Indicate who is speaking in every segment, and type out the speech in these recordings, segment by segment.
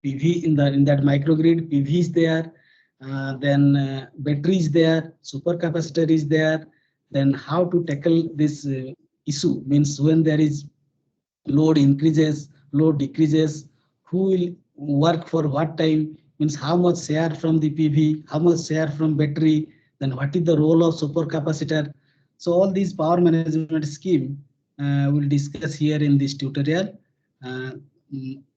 Speaker 1: PV in that microgrid. PV is there, then battery is there, supercapacitor is there. Then how to tackle this issue means when there is load increases, load decreases, who will work for what time, means how much share from the PV, how much share from battery, then what is the role of supercapacitor. So all these power management scheme we'll discuss here in this tutorial. Uh,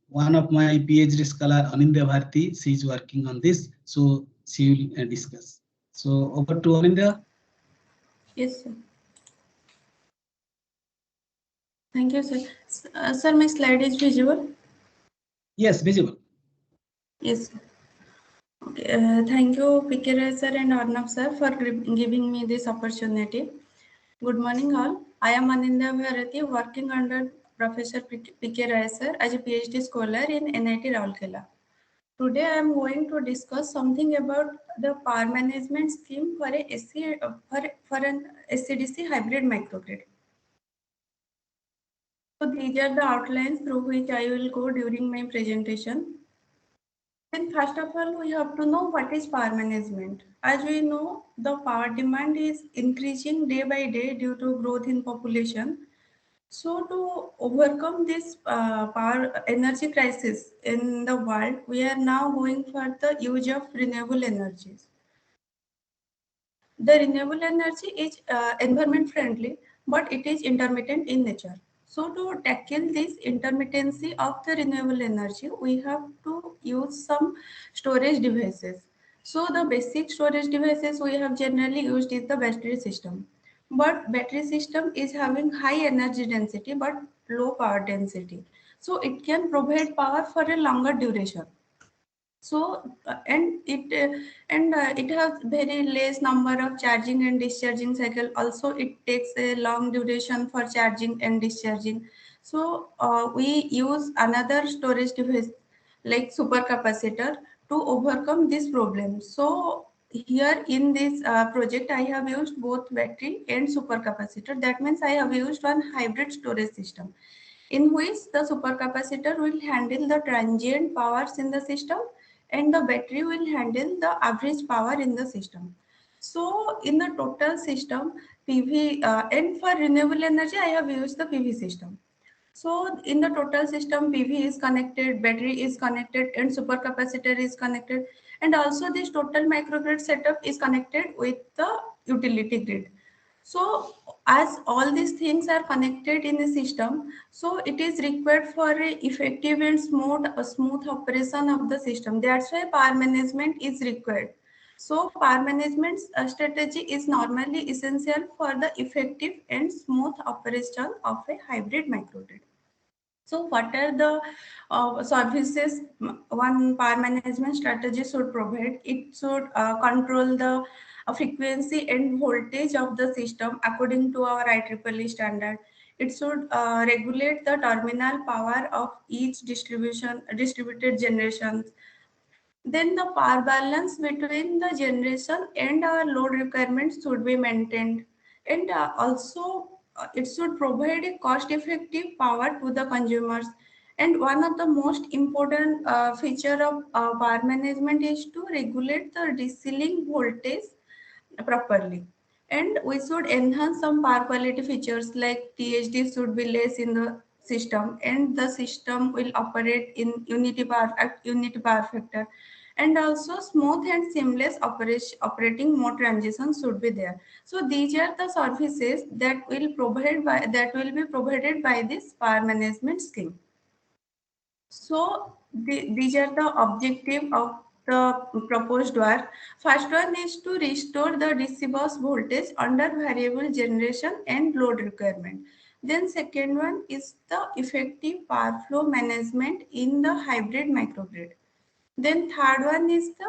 Speaker 1: One of my PhD scholar, Anindya Bharti, she is working on this, so she will discuss. So over to Anindya.
Speaker 2: Yes, sir. Thank you, sir. Sir, my slide is visible?
Speaker 1: Yes, visible.
Speaker 2: Yes, sir. Okay. Thank you, PK Rai sir and Arnav sir, for giving me this opportunity. Good morning, all. I am Anindya Bharati, working under Professor PK Rai sir as a PhD scholar in NIT Rourkela. Today, I am going to discuss something about the power management scheme for an SCDC hybrid microgrid. So these are the outlines through which I will go during my presentation. Then first of all, we have to know what is power management. As we know, the power demand is increasing day by day due to growth in population. So to overcome this power energy crisis in the world, we are now going for the use of renewable energies. The renewable energy is environment friendly, but it is intermittent in nature. So to tackle this intermittency of the renewable energy, we have to use some storage devices. So the basic storage devices we have generally used is the battery system. But battery system is having high energy density but low power density. So it can provide power for a longer duration. So it has very less number of charging and discharging cycle. Also it takes a long duration for charging and discharging. So we use another storage device like supercapacitor to overcome this problem. So here in this project I have used both battery and supercapacitor. That means I have used one hybrid storage system in which the supercapacitor will handle the transient powers in the system and the battery will handle the average power in the system. So in the total system, PV and for renewable energy, I have used the PV system. So in the total system, PV is connected, battery is connected, and supercapacitor is connected. And also this total microgrid setup is connected with the utility grid. So as all these things are connected in the system, so it is required for a effective and smooth operation of the system. That's why power management is required. So power management strategy is normally essential for the effective and smooth operation of a hybrid microgrid. So what are the services one power management strategy should provide? It should control the frequency and voltage of the system according to our IEEE standard. It should regulate the terminal power of each distributed generations. Then the power balance between the generation and our load requirements should be maintained. And also it should provide a cost-effective power to the consumers. And one of the most important feature of power management is to regulate the deceiling voltage properly. And we should enhance some power quality features like THD should be less in the system and the system will operate in unity power factor. And also smooth and seamless operating mode transition should be there. So these are the services that will be provided by this power management scheme. So these are the objective of the proposed work. First one is to restore the DC bus voltage under variable generation and load requirement. Then second one is the effective power flow management in the hybrid microgrid. Then third one is the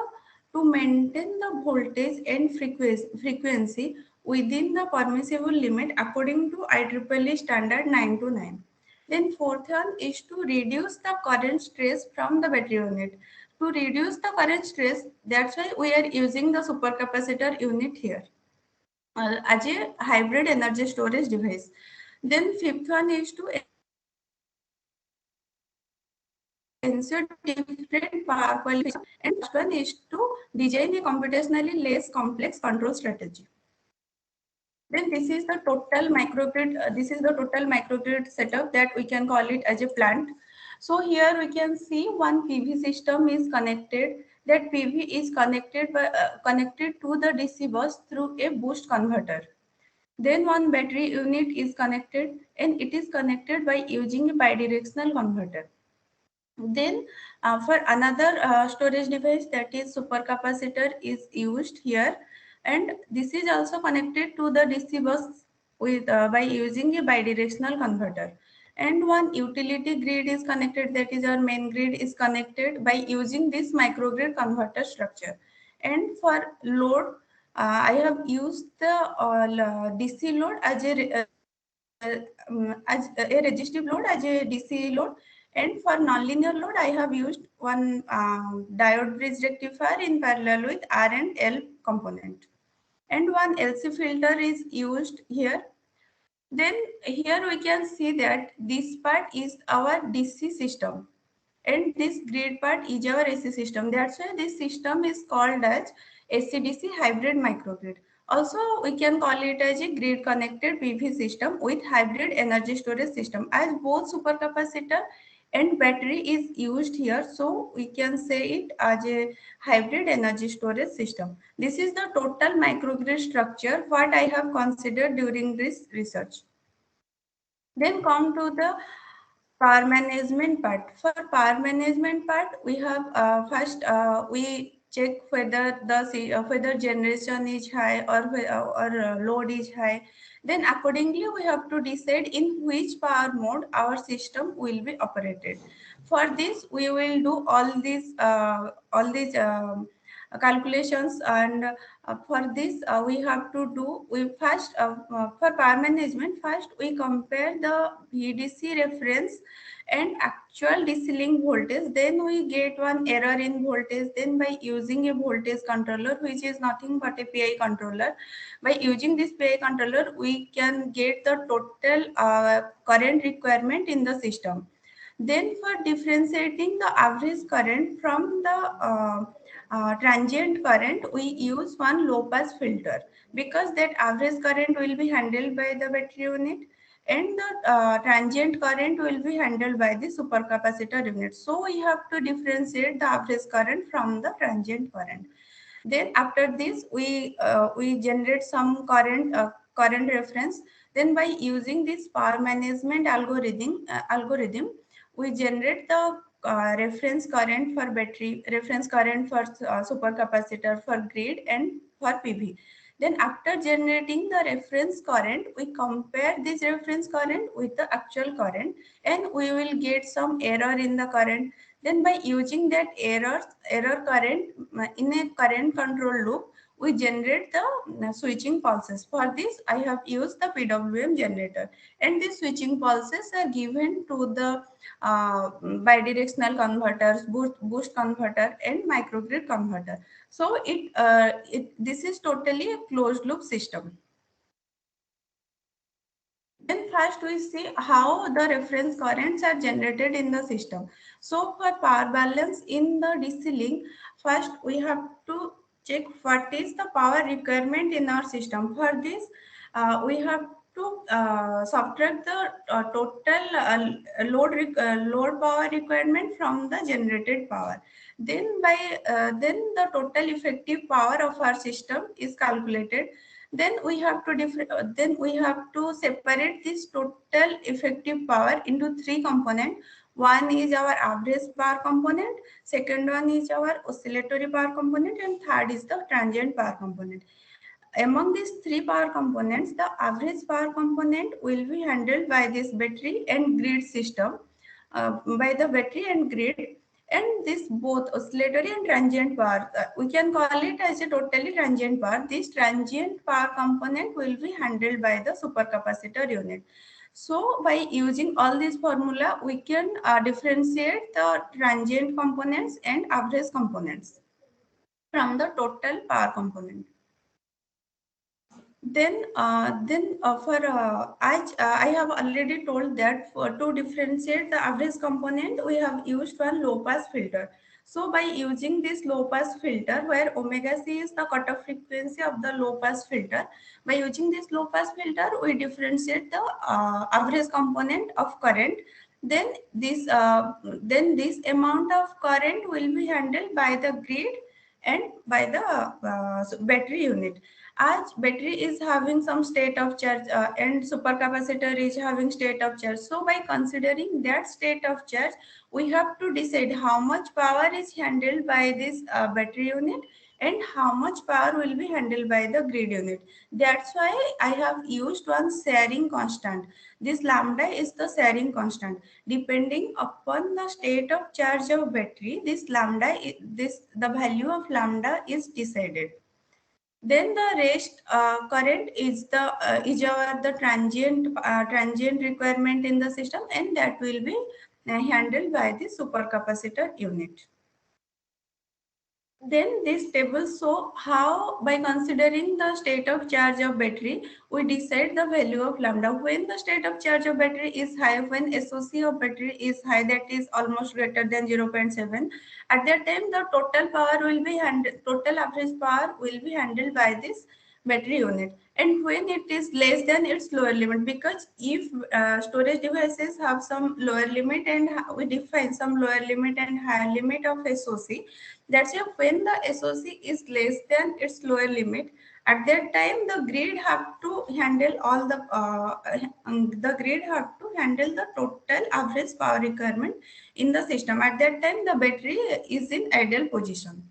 Speaker 2: to maintain the voltage and frequency within the permissible limit according to IEEE standard 929. Then fourth one is to reduce the current stress from the battery unit. To reduce the current stress, that's why we are using the supercapacitor unit here as a hybrid energy storage device. Then fifth one is to ensure different power qualification, and first one is to design a computationally less complex control strategy. Then this is the total microgrid. This is the total microgrid setup that we can call it as a plant. So here we can see one PV system is connected. That PV is connected to the DC bus through a boost converter. Then one battery unit is connected, and it is connected by using a bidirectional converter. Then for another storage device, that is supercapacitor, is used here, and this is also connected to the DC bus with by using a bidirectional converter. And one utility grid is connected, that is our main grid is connected by using this microgrid converter structure. And for load, I have used the DC load as a resistive load, as a DC load. And for nonlinear load, I have used one diode bridge rectifier in parallel with R and L component. And one LC filter is used here. Then here we can see that this part is our DC system, and this grid part is our AC system. That's why this system is called as AC-DC hybrid microgrid. Also, we can call it as a grid connected PV system with hybrid energy storage system, as both supercapacitor and battery is used here. So we can say it as a hybrid energy storage system. This is the total microgrid structure what I have considered during this research. Then come to the power management part. For power management part, we have first we check whether whether generation is high or load is high. Then accordingly we have to decide in which power mode our system will be operated. For this we will do all these calculations, and for this we have to do, we first for power management, first we compare the VDC reference and actual DC link voltage. Then we get one error in voltage. Then by using a voltage controller, which is nothing but a PI controller, by using this PI controller we can get the total current requirement in the system. Then for differentiating the average current from the transient current, we use one low pass filter, because that average current will be handled by the battery unit, and the transient current will be handled by the supercapacitor unit. So we have to differentiate the average current from the transient current. Then after this we generate some current reference. Then by using this power management algorithm, we generate the reference current for battery, reference current for supercapacitor, for grid, and for PV. Then after generating the reference current, we compare this reference current with the actual current, and we will get some error in the current. Then by using that error current in a current control loop, we generate the switching pulses. For this, I have used the PWM generator, and these switching pulses are given to the bidirectional converters, boost converter, and microgrid converter. So this is totally a closed loop system. Then first we see how the reference currents are generated in the system. So for power balance in the DC link, first we have to check what is the power requirement in our system. For this, we have to subtract the total load power requirement from the generated power. Then then the total effective power of our system is calculated. Then we have to separate this total effective power into three components. One is our average power component, second one is our oscillatory power component, and third is the transient power component. Among these three power components, the average power component will be handled by this battery and grid system, by the battery and grid. And this both oscillatory and transient power, we can call it as a totally transient power. This transient power component will be handled by the supercapacitor unit. So by using all these formula, we can differentiate the transient components and average components from the total power component. I have already told that for to differentiate the average component, we have used one low pass filter. So by using this low pass filter, where omega c is the cutoff frequency of the low pass filter, by using this low pass filter, we differentiate the average component of current. Then this amount of current will be handled by the grid and by the battery unit. As battery is having some state of charge and supercapacitor is having state of charge, so by considering that state of charge, we have to decide how much power is handled by this battery unit and how much power will be handled by the grid unit. That's why I have used one sharing constant. This lambda is the sharing constant. Depending upon the state of charge of battery, this the value of lambda is decided. Then the rest current is our the transient requirement in the system, and that will be handled by the supercapacitor unit. Then this table show how by considering the state of charge of battery, we decide the value of lambda. When the state of charge of battery is high, when SOC of battery is high, that is almost greater than 0.7, at that time the total power will be total average power will be handled by this battery unit. And when it is less than its lower limit, because if storage devices have some lower limit and we define some lower limit and higher limit of SOC, that's why when the SOC is less than its lower limit, at that time the grid have to handle all the grid have to handle the total average power requirement in the system. At that time, the battery is in idle position.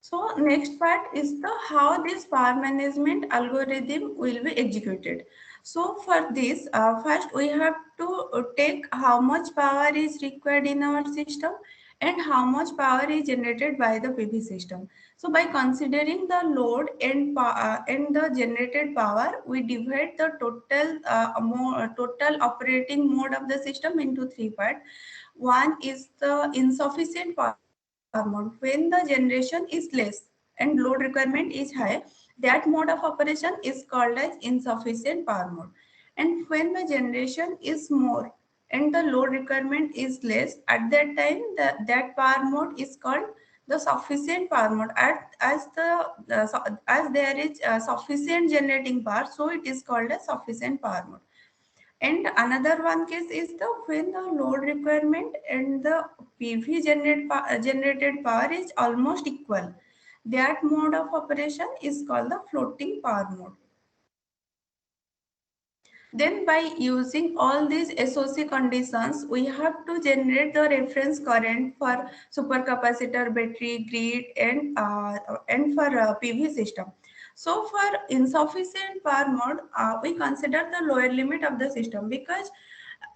Speaker 2: So next part is the how this power management algorithm will be executed. So for this, first we have to take how much power is required in our system and how much power is generated by the PV system. So by considering the load and the generated power, we divide the total operating mode of the system into three parts. One is the insufficient power mode. When the generation is less and load requirement is high, that mode of operation is called as insufficient power mode. And when the generation is more and the load requirement is less, at that time that power mode is called the sufficient power mode. As there is sufficient generating power, so it is called a sufficient power mode. And another one case is the when the load requirement and the generated power is almost equal. That mode of operation is called the floating power mode. Then by using all these SOC conditions, we have to generate the reference current for supercapacitor, battery, grid, and for PV system. So for insufficient power mode, we consider the lower limit of the system, because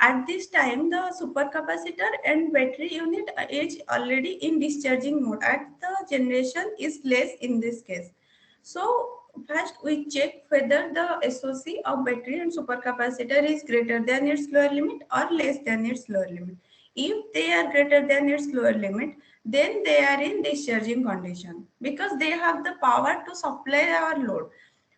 Speaker 2: at this time the supercapacitor and battery unit is already in discharging mode. At the generation is less in this case. So first we check whether the SOC of battery and supercapacitor is greater than its lower limit or less than its lower limit. If they are greater than its lower limit, then they are in discharging condition, because they have the power to supply our load.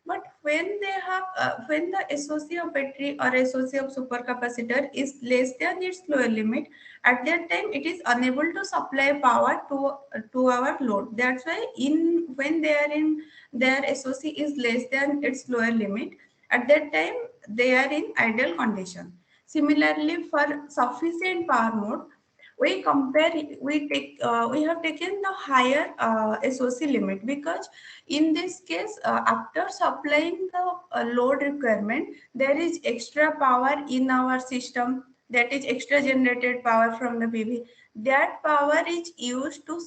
Speaker 2: But when the SOC of battery or SOC of supercapacitor is less than its lower limit, at that time it is unable to supply power to our load. That's why in when they are in their SOC is less than its lower limit, at that time they are in idle condition. Similarly, for sufficient power mode, we have taken the higher SOC limit, because in this case, after supplying the load requirement, there is extra power in our system, that is extra generated power from the PV. That power is used to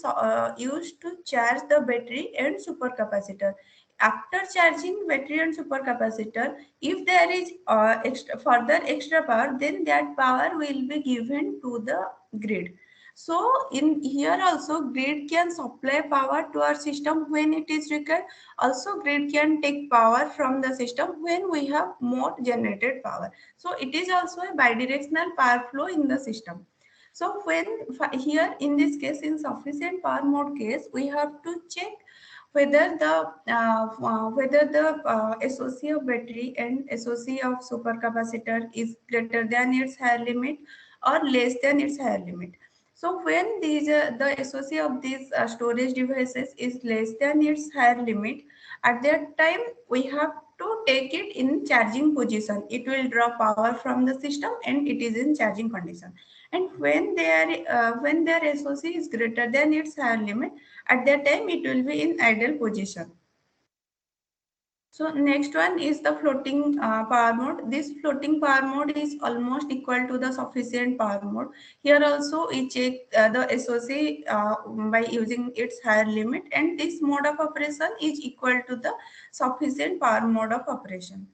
Speaker 2: charge the battery and supercapacitor. After charging battery and supercapacitor, if there is further extra power, then that power will be given to the grid. So in here also grid can supply power to our system when it is required. Also grid can take power from the system when we have more generated power. So it is also a bidirectional power flow in the system. So here in this case, in sufficient power mode case, we have to check whether the SOC of battery and SOC of supercapacitor is greater than its higher limit or less than its higher limit. So when the SOC of these storage devices is less than its higher limit, at that time we have to take it in charging position. It will draw power from the system and it is in charging condition. And when their SOC is greater than its higher limit, at that time it will be in idle position. So next one is the floating power mode. This floating power mode is almost equal to the sufficient power mode. Here also we check the SOC by using its higher limit, and this mode of operation is equal to the sufficient power mode of operation.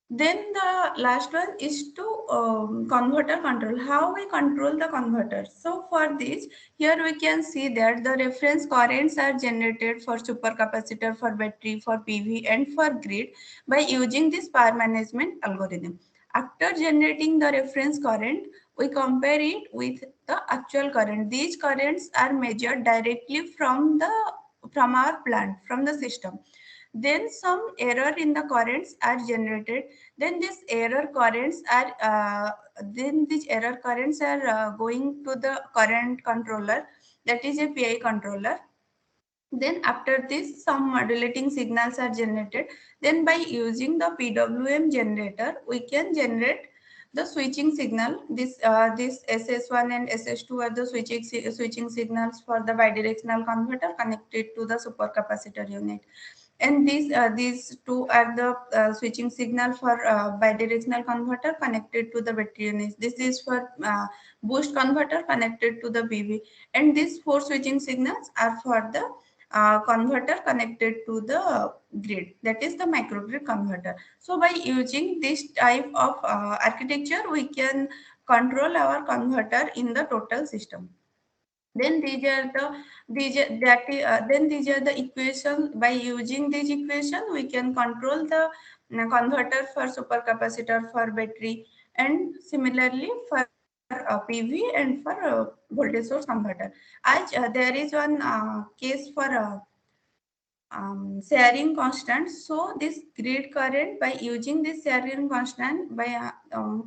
Speaker 2: Then the last one is to converter control. How we control the converter? So for this, here we can see that the reference currents are generated for supercapacitor, for battery, for PV, and for grid by using this power management algorithm. After generating the reference current, we compare it with the actual current. These currents are measured directly from our plant, from the system. Then some error in the currents are generated. Then these error currents are going to the current controller, that is a PI controller. Then after this, some modulating signals are generated. Then by using the PWM generator, we can generate the switching signal. This SS1 and SS2 are the switching signals for the bidirectional converter connected to the supercapacitor unit. And these two are the switching signal for bidirectional converter connected to the battery units. This is for boost converter connected to the PV, and these four switching signals are for the converter connected to the grid, that is the microgrid converter. So by using this type of architecture, we can control our converter in the total system. Then these are the equations. By using this equation, we can control the converter for supercapacitor, for battery, and similarly for PV and for voltage source converter. As there is one case for sharing constant. So this grid current, by using this sharing constant by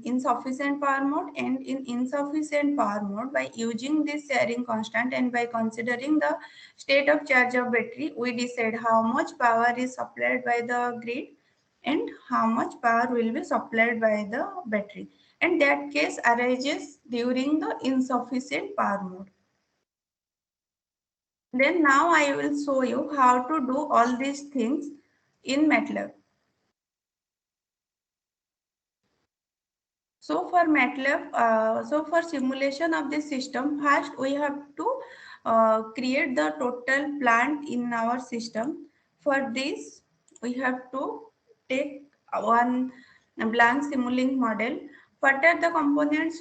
Speaker 2: insufficient power mode and in insufficient power mode, by using this sharing constant and by considering the state of charge of battery, we decide how much power is supplied by the grid and how much power will be supplied by the battery. And that case arises during the insufficient power mode. Then now I will show you how to do all these things in MATLAB. So for MATLAB, so for simulation of this system, first we have to create the total plant in our system. For this, we have to take one blank Simulink model. What are the components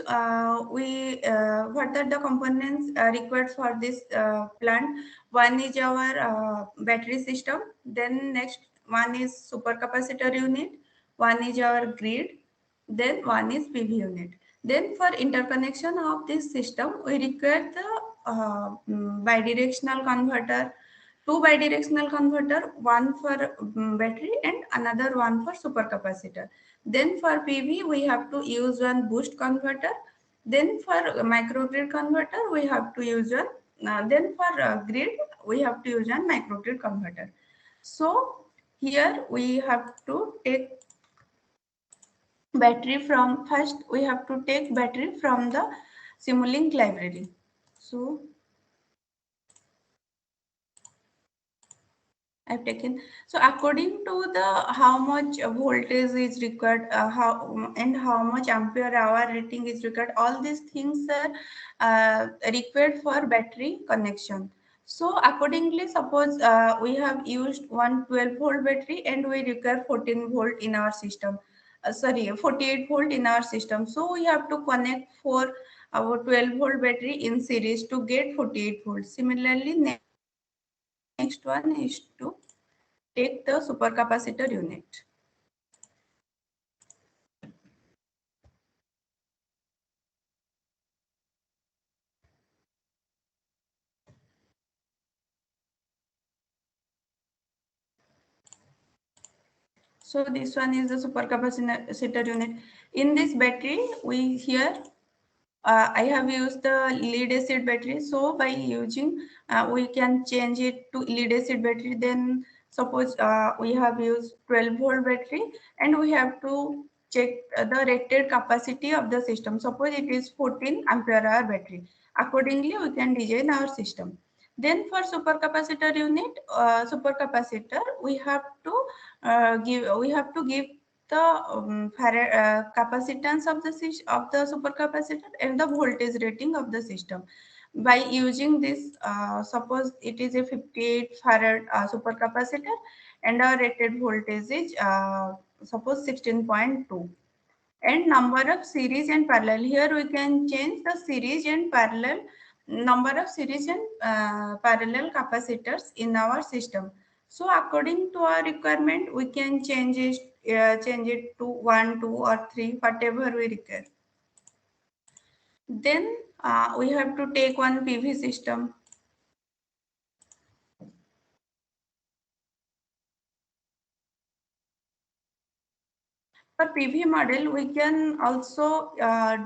Speaker 2: required for this plant? One is our battery system. Then next one is supercapacitor unit. One is our grid. Then one is PV unit. Then for interconnection of this system, we require the bidirectional converter, two bidirectional converter, one for battery and another one for supercapacitor. Then for PV, we have to use one boost converter. Then for microgrid converter, we have to use one. Then for grid, we have to use one microgrid converter. So here we have to take battery from, first we have to take battery from the Simulink library. So I've taken, so according to the how much voltage is required, how much ampere hour rating is required, all these things are required for battery connection. So accordingly, suppose we have used one 12-volt battery and we require 14 volt in our system. 48 volt in our system. So we have to connect for our 12-volt battery in series to get 48 volts. Similarly, next one is to take the supercapacitor unit. So this one is the supercapacitor unit. In this battery, we here I have used the lead acid battery. So by using, we can change it to lead acid battery. Then suppose we have used 12-volt battery, and we have to check the rated capacity of the system. Suppose it is 14 ampere hour battery. Accordingly, we can design our system. Then for supercapacitor unit, supercapacitor, we have to give the capacitance of the supercapacitor and the voltage rating of the system. By using this, suppose it is a 58 farad supercapacitor, and our rated voltage is suppose 16.2. And number of series and parallel, here we can change the series and parallel number of series and parallel capacitors in our system. So according to our requirement, we can change it to 1, 2 or 3, whatever we require. Then we have to take one PV system. For PV model, we can also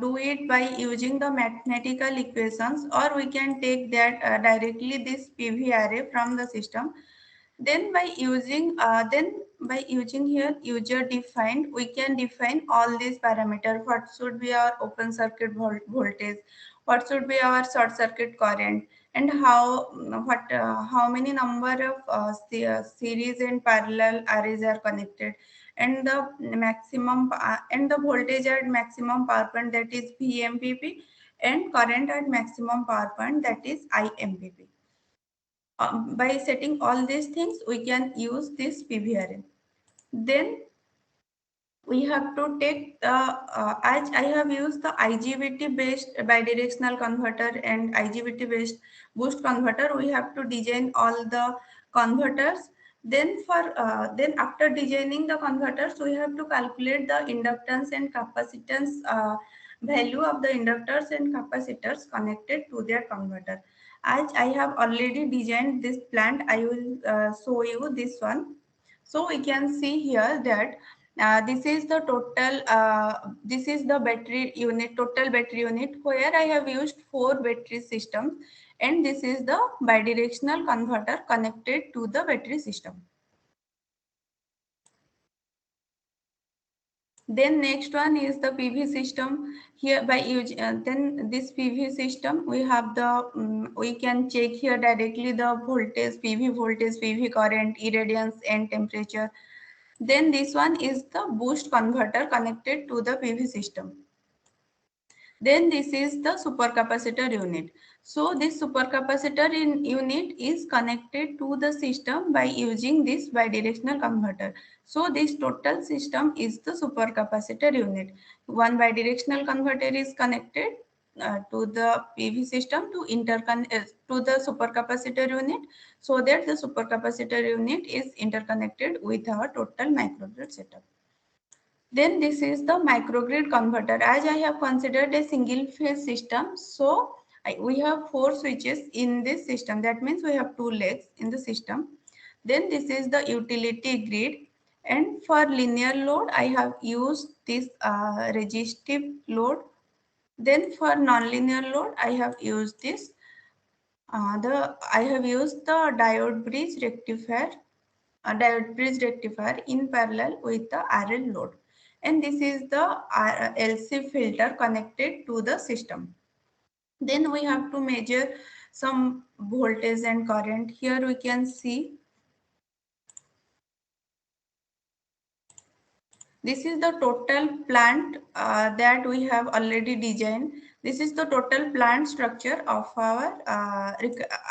Speaker 2: do it by using the mathematical equations, or we can take that directly this PV array from the system. Then by using here user defined, we can define all these parameters. What should be our open circuit voltage, what should be our short circuit current, and how many number of series and parallel arrays are connected, and the maximum and the voltage at maximum power point, that is VMPP, and current at maximum power point, that is IMPP. By setting all these things, we can use this PV array. Then we have to take the as I have used the IGBT based bidirectional converter and IGBT based boost converter, we have to design all the converters. Then after designing the converters, we have to calculate the inductance and capacitance value of the inductors and capacitors connected to their converter. As I have already designed this plant, I will show you this one. So we can see here that this is the total, this is the battery unit, total battery unit, where I have used 4 battery systems, and this is the bidirectional converter connected to the battery system. Then next one is the PV system. Here by using then this PV system, we have the we can check here directly the voltage, PV current, irradiance, and temperature. Then this one is the boost converter connected to the PV system. Then this is the supercapacitor unit. So this supercapacitor unit is connected to the system by using this bidirectional converter. So this total system is the supercapacitor unit. One bidirectional converter is connected to the PV system to to the supercapacitor unit, so that the supercapacitor unit is interconnected with our total microgrid setup. Then this is the microgrid converter. As I have considered a single phase system, so we have 4 switches in this system. That means we have 2 legs in the system. Then this is the utility grid. And for linear load, I have used this resistive load. Then for nonlinear load, I have used this. I have used the diode bridge rectifier in parallel with the RL load. And this is the LC filter connected to the system. Then we have to measure some voltage and current. Here we can see this is the total plant that we have already designed. This is the total plant structure of our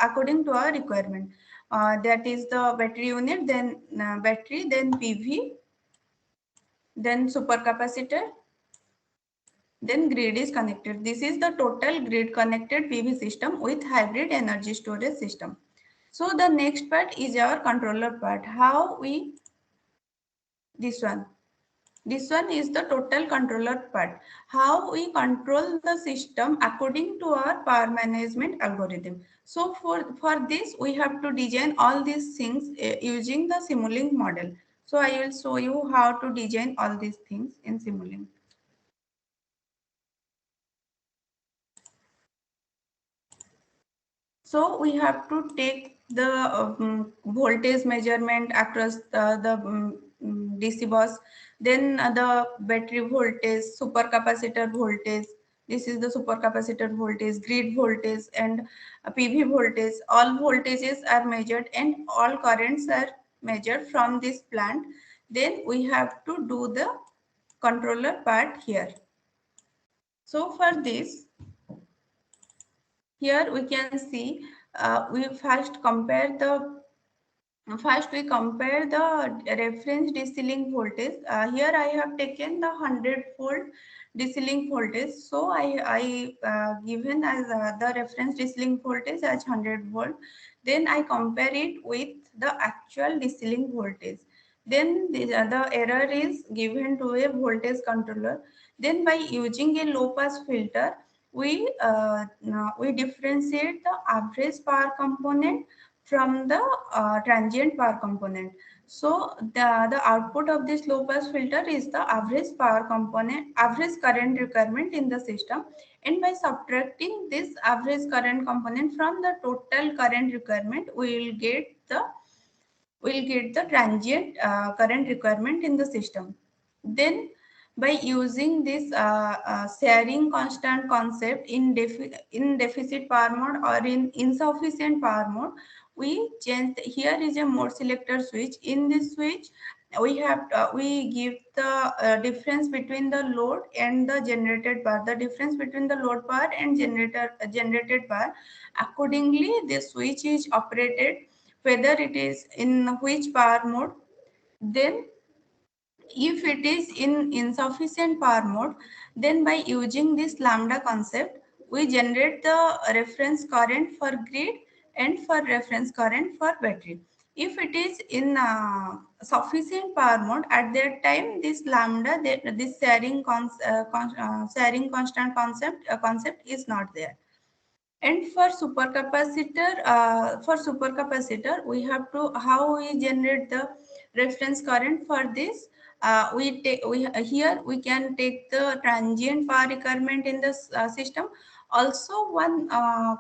Speaker 2: according to our requirement. That is the battery unit, then battery, then PV, then supercapacitor, then grid is connected. This is the total grid connected PV system with hybrid energy storage system. So the next part is our controller part. How we, this one is the total controller part. How we control the system according to our power management algorithm. So for this, we have to design all these things using the Simulink model. So I will show you how to design all these things in Simulink. So we have to take the voltage measurement across the DC bus, then the battery voltage, supercapacitor voltage. This is the supercapacitor voltage, grid voltage, and PV voltage. All voltages are measured and all currents are measured from this plant. Then we have to do the controller part here. So for this, here we can see we first we compare the reference DC link voltage. Here I have taken the 100-volt DC link voltage. So I given as the reference DC link voltage as 100 volt. Then I compare it with the actual DC link voltage. Then the error is given to a voltage controller. Then by using a low pass filter, we differentiate the average power component from the transient power component. So the output of this low pass filter is the average power component, average current requirement in the system. And by subtracting this average current component from the total current requirement, we will get the transient current requirement in the system. Then by using this sharing constant concept in deficit power mode or in insufficient power mode, we change here is a mode selector switch. In this switch, we give the difference between the load and the generated power, the difference between the load power and generated power. Accordingly, the switch is operated whether it is in which power mode. Then if it is in insufficient power mode, then by using this lambda concept, we generate the reference current for grid and for reference current for battery. If it is in sufficient power mode, at that time this lambda, this sharing constant concept is not there. And for supercapacitor, we have to how we generate the reference current for this. Here we can take the transient power requirement in the system. Also, one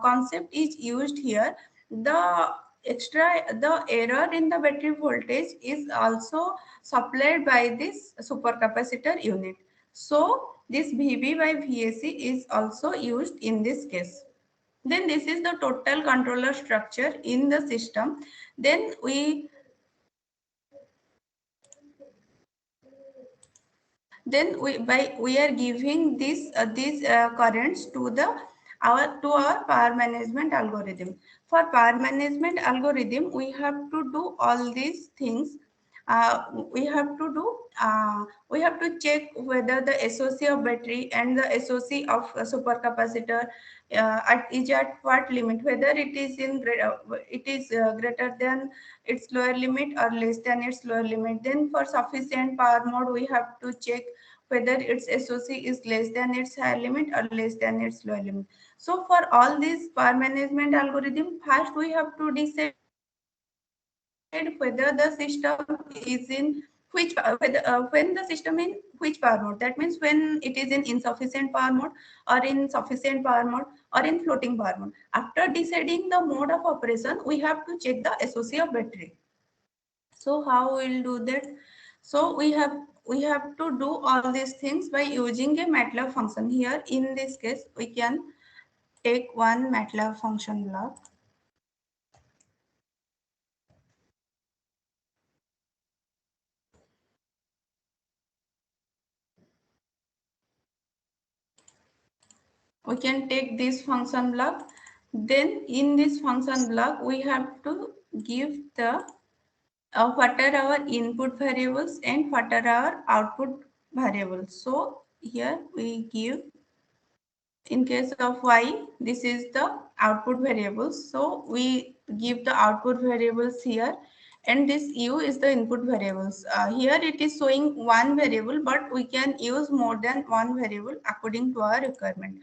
Speaker 2: concept is used here. The error in the battery voltage is also supplied by this supercapacitor unit. So this VB by VAC is also used in this case. Then this is the total controller structure in the system. Then we are giving these currents to our power management algorithm. For power management algorithm, we have to do all these things. We have to check whether the SOC of battery and the SOC of supercapacitor is at what limit, whether it is greater than its lower limit or less than its lower limit. Then for sufficient power mode, we have to check whether its SOC is less than its higher limit or less than its lower limit. So for all these power management algorithm, first we have to decide whether the system is in when the system in which power mode. That means when it is in insufficient power mode or in sufficient power mode or in floating power mode. After deciding the mode of operation, we have to check the SOC of battery. So how we'll do that? So we have to do all these things by using a MATLAB function. Here in this case, we can take one MATLAB function block. We can take this function block. Then in this function block, we have to give the what are our input variables and what are our output variables. So here we give, in case of y, this is the output variables. So we give the output variables here, and this u is the input variables. Here it is showing one variable, but we can use more than one variable according to our requirement.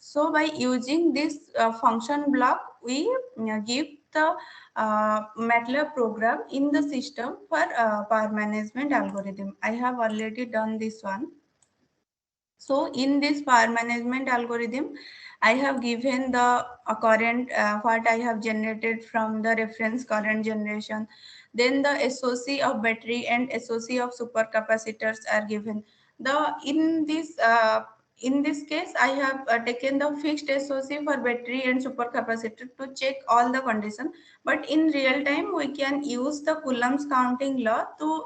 Speaker 2: So by using this function block, we give the MATLAB program in the system for power management algorithm. I have already done this one. So in this power management algorithm, I have given the current what I have generated from the reference current generation. Then the SOC of battery and SOC of supercapacitors are given. In this case, I have taken the fixed SOC for battery and supercapacitor to check all the condition. But in real time, we can use the Coulomb's counting law to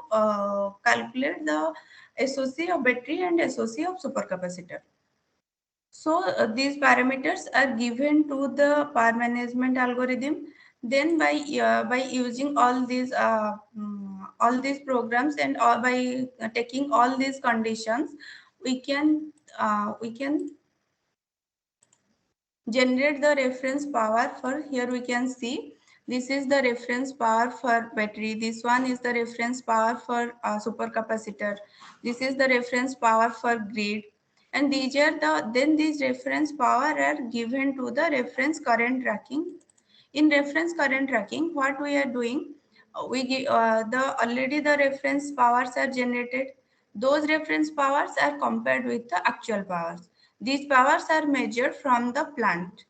Speaker 2: calculate the SOC of battery and SOC of supercapacitor. So these parameters are given to the power management algorithm. Then by using all these programs and by taking all these conditions, we can generate the reference power. For here we can see this is the reference power for battery, this one is the reference power for supercapacitor, this is the reference power for grid, and these are these reference power are given to the reference current tracking. In reference current tracking, what we are doing, we give already the reference powers are generated. Those reference powers are compared with the actual powers. These powers are measured from the plant.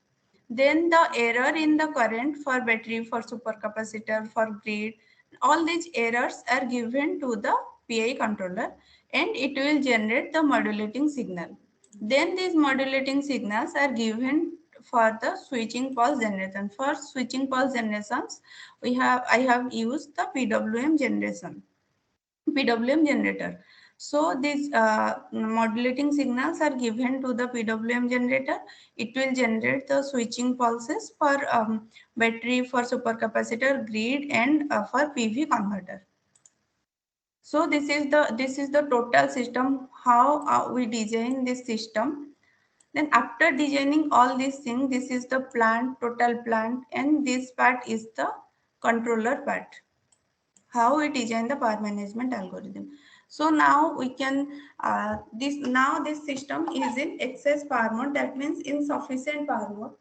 Speaker 2: Then the error in the current for battery, for supercapacitor, for grid, all these errors are given to the PI controller and it will generate the modulating signal. Then these modulating signals are given for the switching pulse generation. For switching pulse generations, I have used the PWM generator. So these modulating signals are given to the PWM generator. It will generate the switching pulses for battery, for supercapacitor, grid, and for PV converter. So this is the total system, how we design this system. Then after designing all these things, this is the plant, total plant, and this part is the controller part, how we design the power management algorithm. So now we can this system is in excess power mode, that means in sufficient power mode.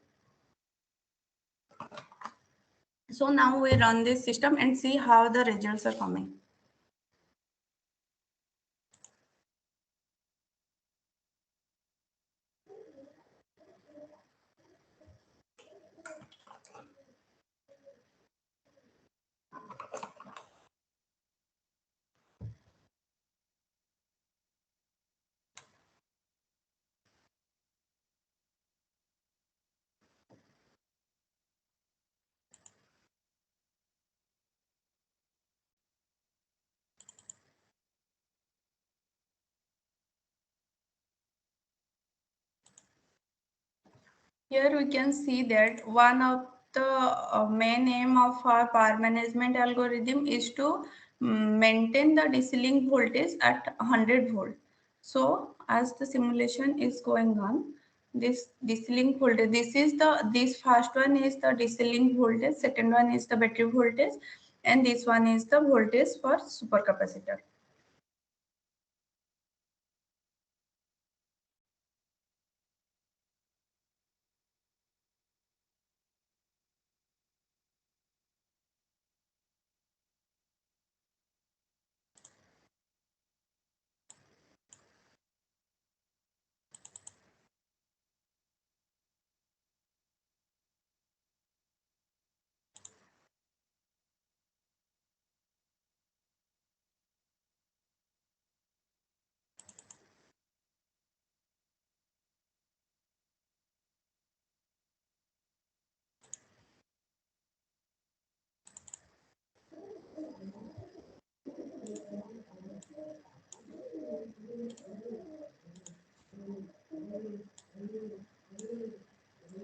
Speaker 2: So now we run this system and see how the results are coming. Here we can see that one of the main aim of our power management algorithm is to maintain the DC link voltage at 100 volt. So as the simulation is going on, this DC link voltage, this first one is the DC link voltage, second one is the battery voltage, and this one is the voltage for supercapacitor.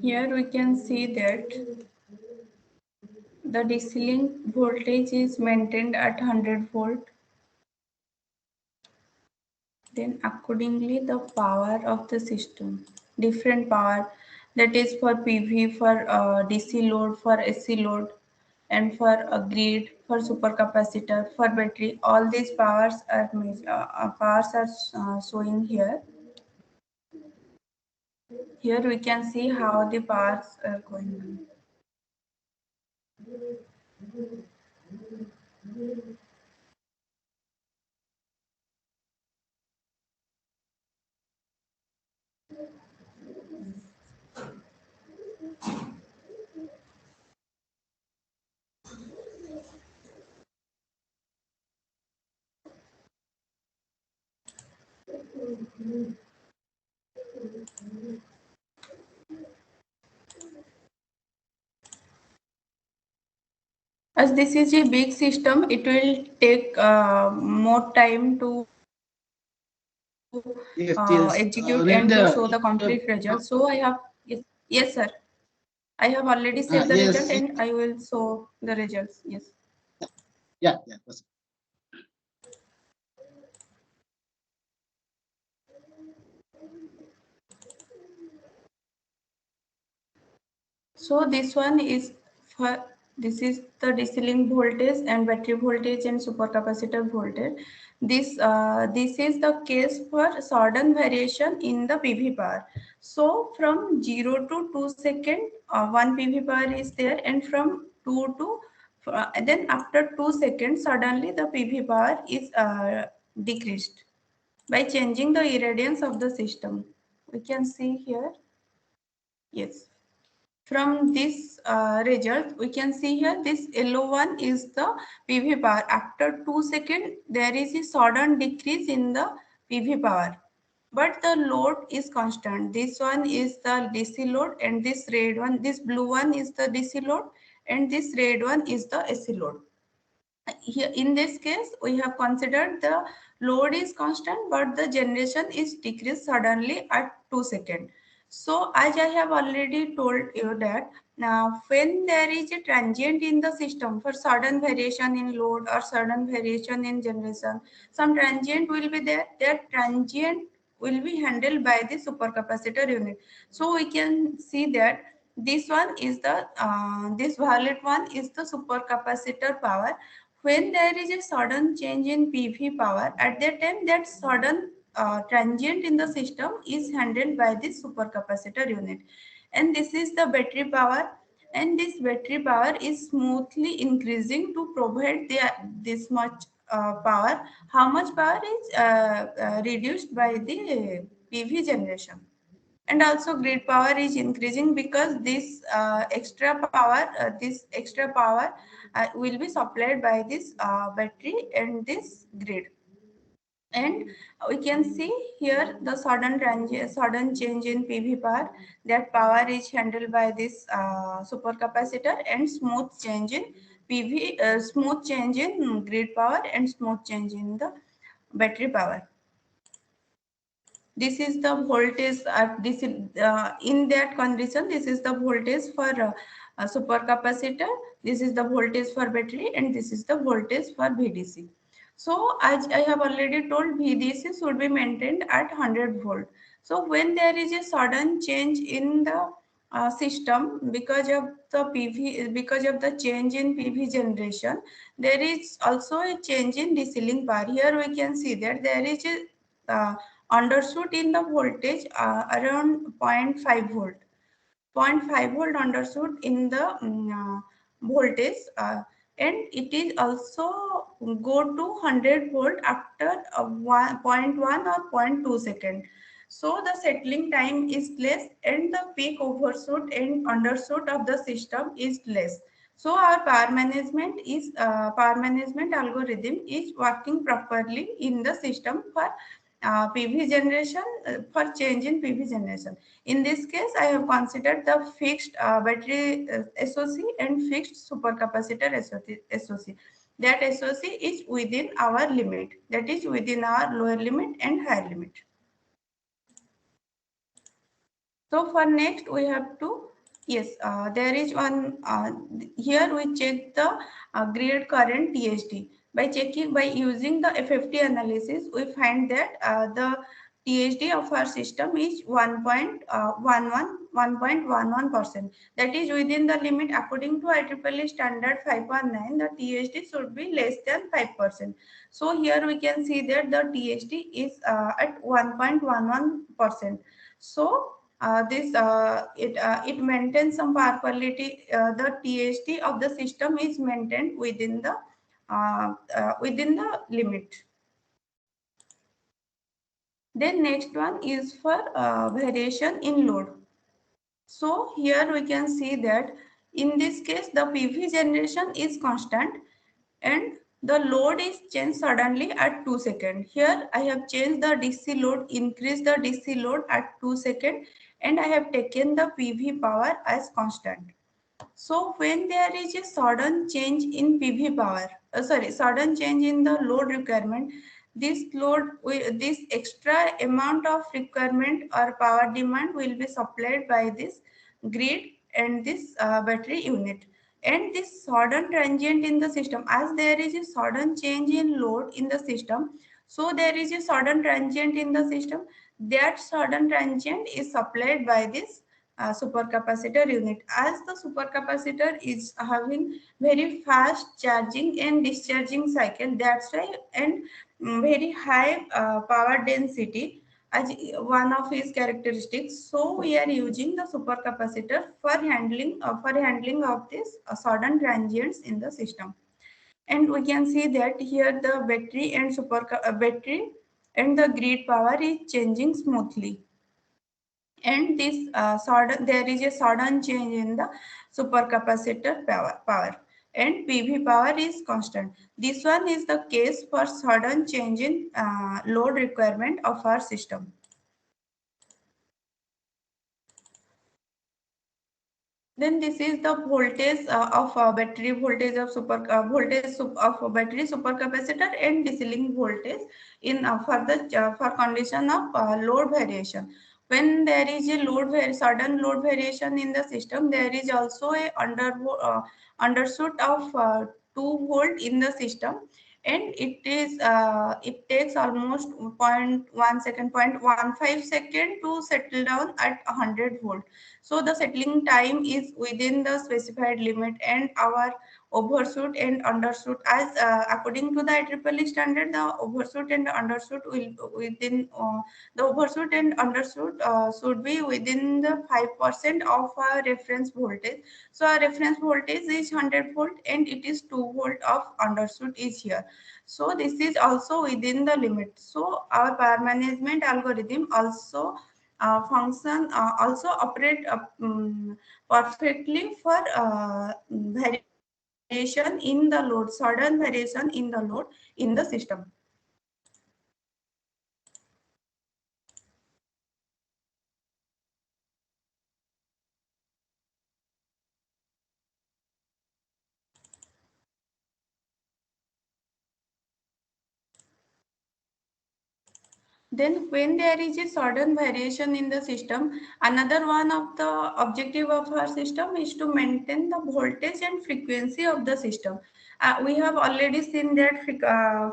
Speaker 2: Here we can see that the DC link voltage is maintained at 100 volt. Then accordingly the power of the system, different power, that is for PV, for DC load, for AC load, and for a grid, for supercapacitor, for battery, all these powers are showing here. Here we can see how the powers are going on. As this is a big system, it will take more time to
Speaker 1: Yes, yes.
Speaker 2: execute and to
Speaker 1: Renita,
Speaker 2: show the complete result. So I have, yes, yes, sir. I have already saved the result
Speaker 1: yes,
Speaker 2: and I will show the results. Yes.
Speaker 1: yeah, yeah.
Speaker 2: So this one is for, this is the DC link voltage and battery voltage and supercapacitor voltage. This is the case for sudden variation in the PV power. So from 0 to 2 second, one PV power is there, and from 2 to then after 2 seconds, suddenly the PV power is decreased by changing the irradiance of the system. We can see here. Yes. From this result, we can see here this yellow one is the PV power. After 2 seconds, there is a sudden decrease in the PV power. But the load is constant. This one is the DC load, and this red one, this blue one is the DC load, and this red one is the AC load. Here in this case, we have considered the load is constant, but the generation is decreased suddenly at 2 seconds. So as I have already told you that now when there is a transient in the system for sudden variation in load or sudden variation in generation, some transient will be there. That transient will be handled by the supercapacitor unit. So we can see that this one is the this violet one is the supercapacitor power. When there is a sudden change in PV power, at that time that sudden transient in the system is handled by this supercapacitor unit. And this is the battery power, and this battery power is smoothly increasing to provide this much power. How much power is reduced by the PV generation? And also grid power is increasing because this extra power will be supplied by this battery and this grid. And we can see here the sudden change in PV power. That power is handled by this supercapacitor, and smooth change in smooth change in grid power, and smooth change in the battery power. This is the voltage at this in that condition. This is the voltage for supercapacitor, this is the voltage for battery, and this is the voltage for VDC. So as I have already told, VDC should be maintained at 100 volt. So when there is a sudden change in the system because of the PV, because of the change in PV generation, there is also a change in DC link power. Here we can see that there is a undershoot in the voltage around zero point 0.5 volt. 0.5 volt undershoot in the voltage, and it is also go to 100 volt after 0.1 or zero point 0.2 second. So the settling time is less, and the peak overshoot and undershoot of the system is less. So our power management algorithm is working properly in the system for PV generation, for change in PV generation. In this case, I have considered the fixed battery SOC and fixed supercapacitor SOC. That SOC is within our limit, that is within our lower limit and higher limit. So for next, we have to, yes, there is one, here we check the grid current THD. By using the FFT analysis, we find that the THD of our system is 1.11%. That is within the limit. According to IEEE standard 5.9, the THD should be less than 5%. So here we can see that the THD is at 1.11%. So it maintains some power quality. The THD of the system is maintained within the limit. Then next one is for variation in load. So here we can see that in this case the PV generation is constant and the load is changed suddenly at 2 seconds. Here I have changed the DC load, increased the DC load at 2 seconds, and I have taken the PV power as constant. So when there is a sudden change in PV power, sudden change in the load requirement, this extra amount of requirement or power demand will be supplied by this grid and this battery unit. And this sudden transient in the system, as there is a sudden change in load in the system, so there is a sudden transient in the system. That sudden transient is supplied by this supercapacitor unit. As the supercapacitor is having very fast charging and discharging cycle, that's why, and very high power density as one of its characteristics. So we are using the supercapacitor for handling of this sudden transients in the system. And we can see that here the battery and the grid power is changing smoothly. And this there is a sudden change in the supercapacitor power and PV power is constant. This one is the case for sudden change in load requirement of our system. Then this is the voltage of battery voltage of of battery supercapacitor and DC voltage in for condition of load variation. When there is a sudden load variation in the system, there is also a undershoot of 2 volt in the system, and it takes almost 0.1 second, 0.15 second to settle down at 100 volt. So the settling time is within the specified limit, and our overshoot and undershoot, as according to the IEEE standard, the overshoot and undershoot the overshoot and undershoot should be within the 5% of our reference voltage. So our reference voltage is 100 volt and it is 2 volt of undershoot is here. So this is also within the limit. So our power management algorithm also also operate perfectly for variation in the load, sudden variation in the load in the system. Then when there is a sudden variation in the system, another one of the objective of our system is to maintain the voltage and frequency of the system. We have already seen that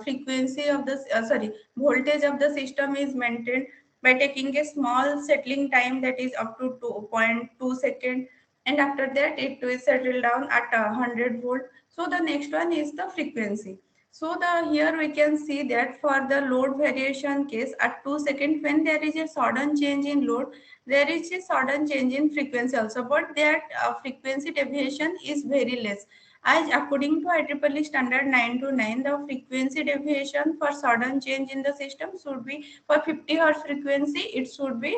Speaker 2: frequency of the, voltage of the system is maintained by taking a small settling time that is up to 2.2 seconds, and after that it will settle down at 100 volt. So the next one is the frequency. So here we can see that for the load variation case at 2 seconds, when there is a sudden change in load, there is a sudden change in frequency also, but that frequency deviation is very less. As according to IEEE standard 929, the frequency deviation for sudden change in the system should be, for 50 Hz frequency, it should be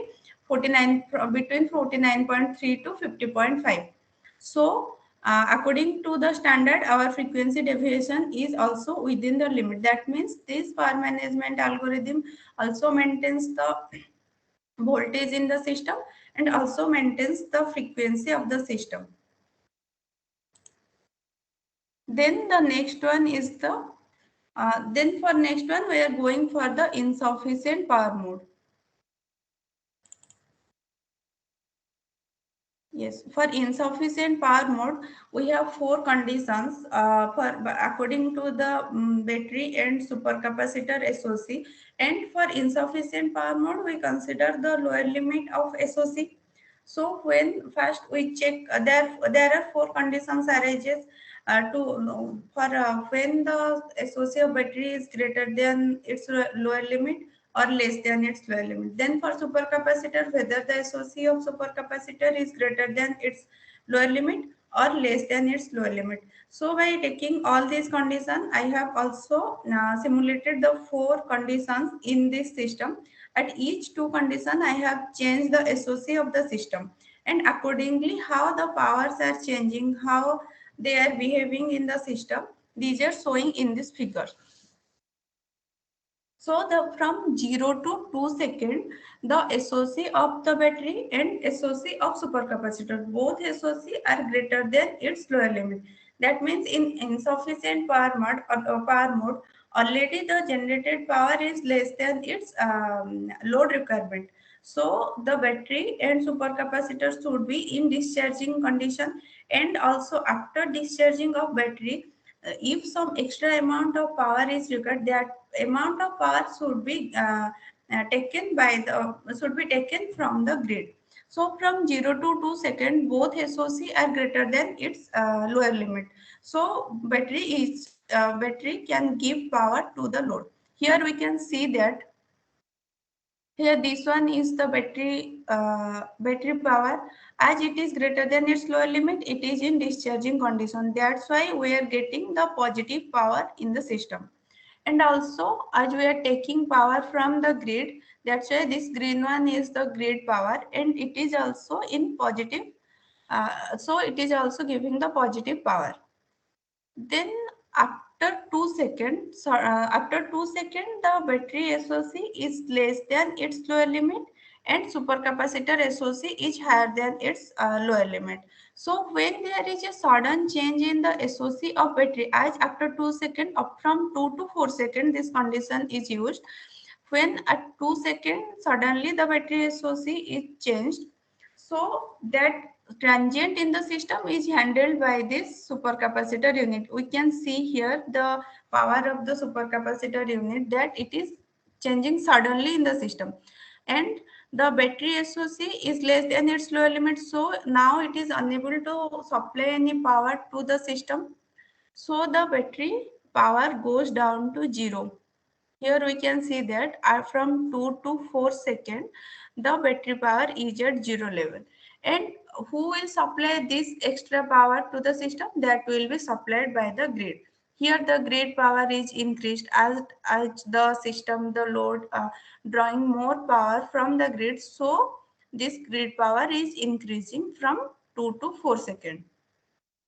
Speaker 2: 49, between 49.3 to 50.5. So according to the standard, our frequency deviation is also within the limit. That means this power management algorithm also maintains the voltage in the system and also maintains the frequency of the system. Then the next one is the, then for next one we are going for the insufficient power mode. Yes, for insufficient power mode, we have 4 conditions according to the battery and supercapacitor SOC. And for insufficient power mode, we consider the lower limit of SOC. So when first we check, there are 4 conditions arises for when the SOC of battery is greater than its lower limit. or less than its lower limit. Then for supercapacitor, whether the SOC of supercapacitor is greater than its lower limit or less than its lower limit. So by taking all these conditions, I have also simulated the 4 conditions in this system. At each 2 condition, I have changed the SOC of the system, and accordingly how the powers are changing, how they are behaving in the system, these are showing in this figure. So the from 0 to 2 second, the SOC of the battery and SOC of supercapacitor, both SOC are greater than its lower limit. That means in insufficient power mode, already the generated power is less than its load requirement. So the battery and supercapacitor should be in discharging condition, and also after discharging of battery, if some extra amount of power is required, that amount of power should be taken from the grid. So from 0 to 2 second, both SOC are greater than its lower limit. So battery can give power to the load. Here we can see that here this one is the battery power. As it is greater than its lower limit, it is in discharging condition. That's why we are getting the positive power in the system. And also, as we are taking power from the grid, that's why this green one is the grid power, and it is also in positive. So it is also giving the positive power. Then after 2 seconds, after 2 seconds, the battery SOC is less than its lower limit, and supercapacitor SOC is higher than its lower limit. So when there is a sudden change in the SOC of battery, as after 2 seconds, up from 2 to 4 seconds, this condition is used. When at 2 seconds, suddenly the battery SOC is changed. So that transient in the system is handled by this supercapacitor unit. We can see here the power of the supercapacitor unit, that it is changing suddenly in the system, and the battery SOC is less than its lower limit, so now it is unable to supply any power to the system, so the battery power goes down to 0. Here we can see that from 2 to 4 seconds, the battery power is at 0 level. And who will supply this extra power to the system? That will be supplied by the grid. Here the grid power is increased as the system, the load drawing more power from the grid. So this grid power is increasing from 2 to 4 seconds.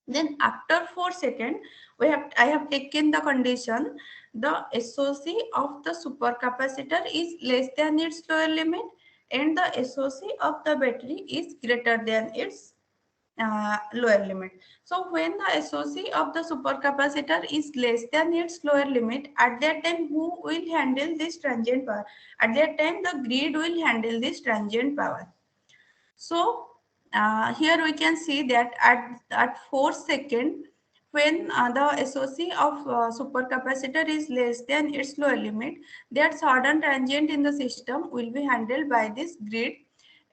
Speaker 2: Then after 4 seconds, I have taken the condition the SOC of the supercapacitor is less than its lower limit, and the SOC of the battery is greater than its lower limit. So when the SOC of the supercapacitor is less than its lower limit, at that time who will handle this transient power? At that time the grid will handle this transient power. So here we can see that at 4 seconds, when the SOC of supercapacitor is less than its lower limit, that sudden transient in the system will be handled by this grid.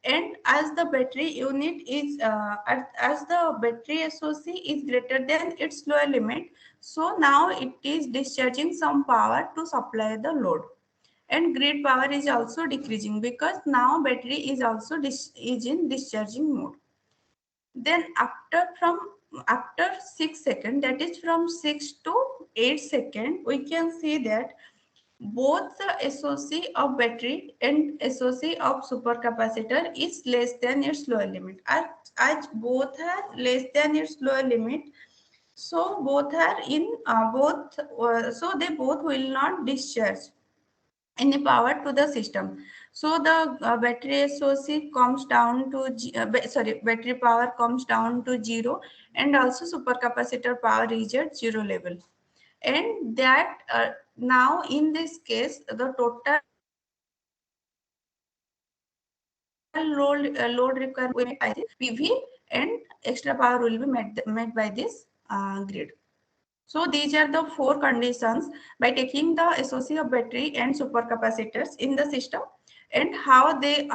Speaker 2: And as the battery unit is, as the battery SOC is greater than its lower limit, so now it is discharging some power to supply the load, and grid power is also decreasing because now battery is also is in discharging mode. Then after 6 seconds, that is from 6 to 8 seconds, we can see that both the SOC of battery and SOC of supercapacitor is less than its lower limit. As both are less than its lower limit, so both are in so they both will not discharge any power to the system. So the battery SOC comes down to battery power comes down to 0, and also supercapacitor power is at 0 level. And that now in this case the total load requirement will be by this PV, and extra power will be met by this grid. So these are the 4 conditions by taking the SOC of battery and supercapacitors in the system, and how the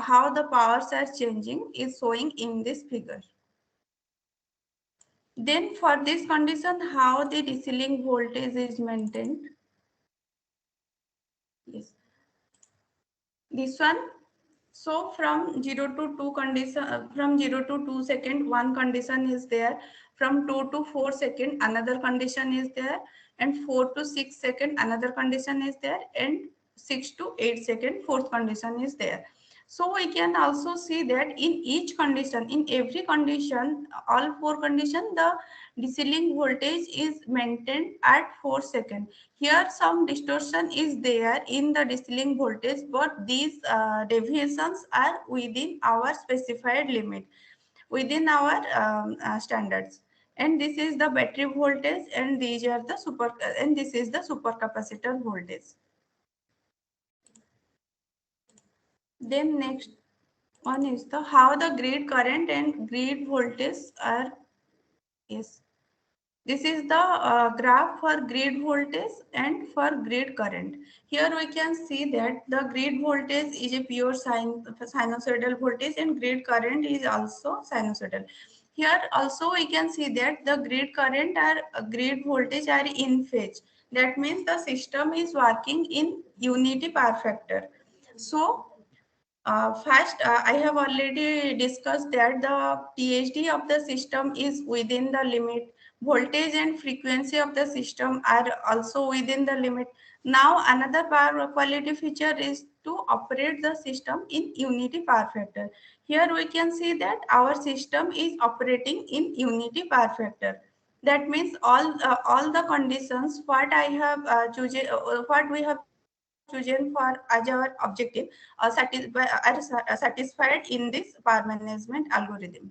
Speaker 2: powers are changing is showing in this figure. Then for this condition, how the DC link voltage is maintained. Yes. this one. So from 0 to 2 condition, from 0 to 2 second, one condition is there. From 2 to 4 second, another condition is there. And 4 to 6 second, another condition is there. And 6 to 8 second, fourth condition is there. So we can also see that in each condition, in every condition, all four conditions, the deceiling voltage is maintained at 4 seconds. Here some distortion is there in the deceiling voltage, but these deviations are within our specified limit, within our standards. And this is the battery voltage, and these are the and this is the supercapacitor voltage. Then next one is the how the grid current and grid voltage are. Yes. This is the graph for grid voltage and for grid current. Here we can see that the grid voltage is a pure sinusoidal voltage and grid current is also sinusoidal. Here also we can see that the grid current or grid voltage are in phase. That means the system is working in unity power factor. So first, I have already discussed that the THD of the system is within the limit. Voltage and frequency of the system are also within the limit. Now, another power quality feature is to operate the system in unity power factor. Here we can see that our system is operating in unity power factor. That means all the conditions what I have chosen, what we have chosen for as our objective are satisfied in this power management algorithm.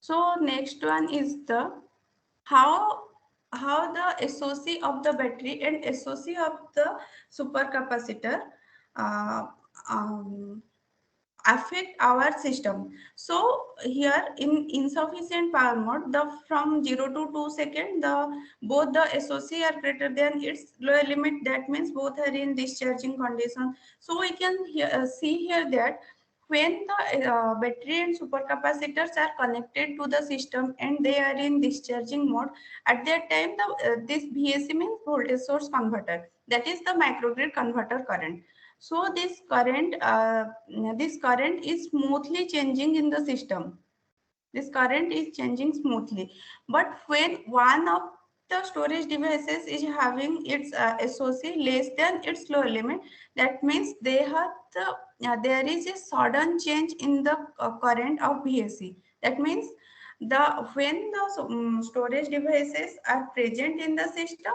Speaker 2: So next one is the how the SOC of the battery and SOC of the supercapacitor uh, um, affect our system. So here in insufficient power mode, the from 0 to 2 second, the both the SOC are greater than its lower limit. That means both are in discharging condition. So we can see here that when the battery and supercapacitors are connected to the system and they are in discharging mode, at that time this VSC means voltage source converter, that is the microgrid converter current. So this current is smoothly changing in the system. This current is changing smoothly. But when one of the storage devices is having its SOC less than its lower limit, that means there is a sudden change in the current of VSC. That means when the storage devices are present in the system,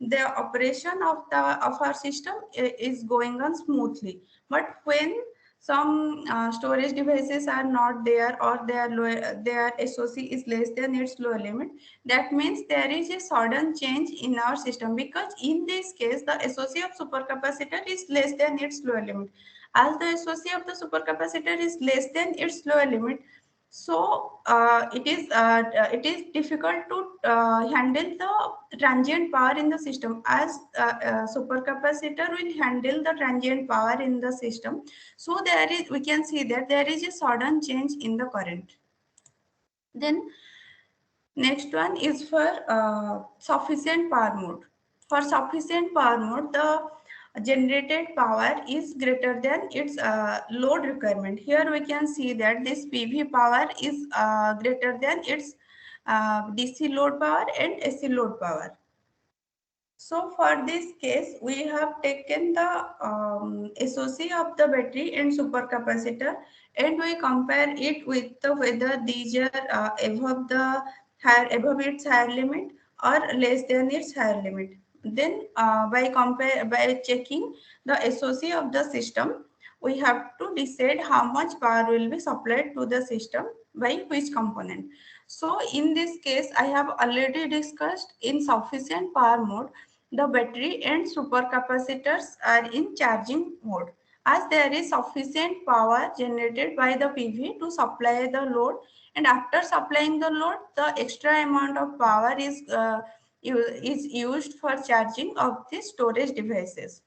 Speaker 2: the operation of our system is going on smoothly. But when some storage devices are not there or their SOC is less than its lower limit, that means there is a sudden change in our system, because in this case the SOC of supercapacitor is less than its lower limit. As the SOC of the supercapacitor is less than its lower limit, so it is difficult to handle the transient power in the system, as supercapacitor will handle the transient power in the system. So there is, we can see that there is a sudden change in the current. Then next one is for sufficient power mode. For sufficient power mode, the generated power is greater than its load requirement. Here we can see that this PV power is greater than its DC load power and AC load power. So for this case, we have taken the SOC of the battery and supercapacitor, and we compare it with the whether these are above its higher limit or less than its higher limit. Then by checking the SOC of the system, we have to decide how much power will be supplied to the system by which component. So in this case, I have already discussed in sufficient power mode, the battery and supercapacitors are in charging mode, as there is sufficient power generated by the PV to supply the load, and after supplying the load, the extra amount of power is used for charging of the storage devices.